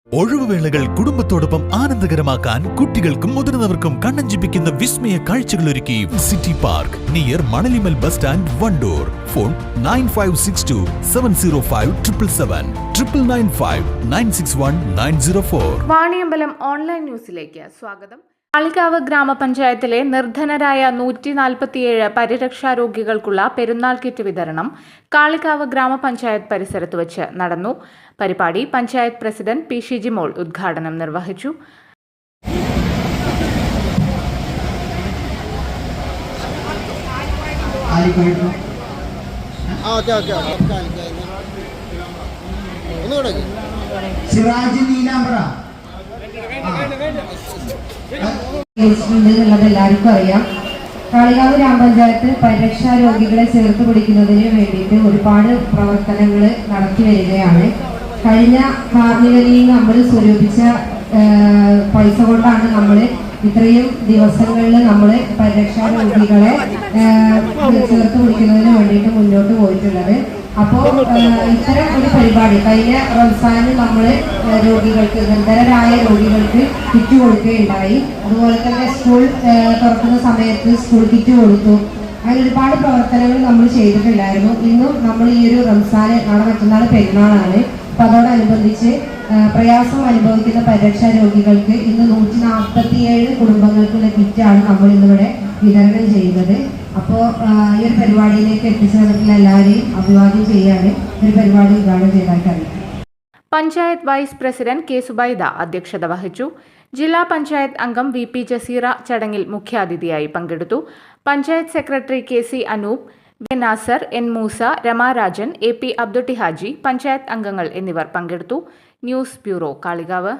ഒഴിവുവേളകൾ കുടുംബത്തോടൊപ്പം ആനന്ദകരമാക്കാൻ കുട്ടികൾക്കും മുതിർന്നവർക്കും കണ്ണഞ്ചിപ്പിക്കുന്ന വിസ്മയ കാഴ്ചകളൊരുക്കി സിറ്റി പാർക്ക് നിയർ മണലിമൽ bus stand Wandoor. Phone 9562705777 995 Vaniyambalam online ന്യൂസിലേക്ക് സ്വാഗതം. കാളികാവ് ഗ്രാമപഞ്ചായത്തിലെ നിർധനരായ 147 പരിരക്ഷാ രോഗികൾക്കുള്ള പെരുന്നാൾ കിറ്റ് വിതരണം കാളികാവ് ഗ്രാമപഞ്ചായത്ത് പരിസരത്ത് വെച്ച് നടന്നു. പരിപാടി പഞ്ചായത്ത് പ്രസിഡന്റ് പി ഷിജിമോൾ ഉദ്ഘാടനം നിർവഹിച്ചു. എന്നുള്ളത് എല്ലാവർക്കും അറിയാം. കാളികാവ് ഗ്രാമപഞ്ചായത്ത് പരിരക്ഷാ രോഗികളെ ചേർത്ത് പിടിക്കുന്നതിന് വേണ്ടിയിട്ട് ഒരുപാട് പ്രവർത്തനങ്ങൾ നടത്തി വരികയാണ്. കഴിഞ്ഞ കാർണിവലിൽ നമ്മൾ സ്വരൂപിച്ച പൈസ കൊണ്ടാണ് നമ്മൾ ഇത്രയും ദിവസങ്ങളിൽ നമ്മൾ പരിരക്ഷാ രോഗികളെ ചേർത്ത് പിടിക്കുന്നതിന് വേണ്ടിയിട്ട് മുന്നോട്ട് പോയിട്ടുള്ളത്. അപ്പോൾ ഇത്തരം ഒരു പരിപാടി കഴിഞ്ഞ റംസാനിൽ നമ്മൾ രോഗികൾക്ക് നിർധനരായ രോഗികൾക്ക് കിറ്റ് കൊടുക്കുകയുണ്ടായി. അതുപോലെ തന്നെ സ്കൂൾ തുറക്കുന്ന സമയത്ത് സ്കൂൾ കിറ്റ് കൊടുത്തു. അങ്ങനെ ഒരുപാട് പ്രവർത്തനങ്ങൾ നമ്മൾ ചെയ്തിട്ടുണ്ടായിരുന്നു. ഇന്നും നമ്മൾ ഈ ഒരു റംസാന് നാളെ മറ്റന്നാൾ പെരുന്നാളാണ്. അപ്പം അതോടനുബന്ധിച്ച് പ്രയാസം അനുഭവിക്കുന്ന പരിരക്ഷാ രോഗികൾക്ക് ഇന്ന് 147 കുടുംബങ്ങൾക്കുള്ള കിറ്റാണ് നമ്മൾ ഇന്നിവിടെ വിതരണം ചെയ്യുന്നത്. അപ്പോൾ ഈ ഒരു പരിപാടിയിലേക്ക് എത്തിച്ചേർന്നിട്ടുള്ള എല്ലാവരെയും അഭിവാദ്യം ചെയ്യാണ് ഒരു പരിപാടി ഉദ്ഘാടനം ചെയ്തായിട്ട് അറിയാം. Panchayat vice president K Subaida അധ്യക്ഷത വഹിച്ചു. ജില്ലാ പഞ്ചായത്ത് അംഗം വി പി ജസീറ ചടങ്ങിൽ മുഖ്യാതിഥിയായി പങ്കെടുത്തു. Panchayat secretary K C Anoop, V Nasar, N Moosa, Ramarajan, A P Abdutty Haji, panchayat അംഗങ്ങൾ എന്നിവർ പങ്കെടുത്തു. News bureau, Kalikavu.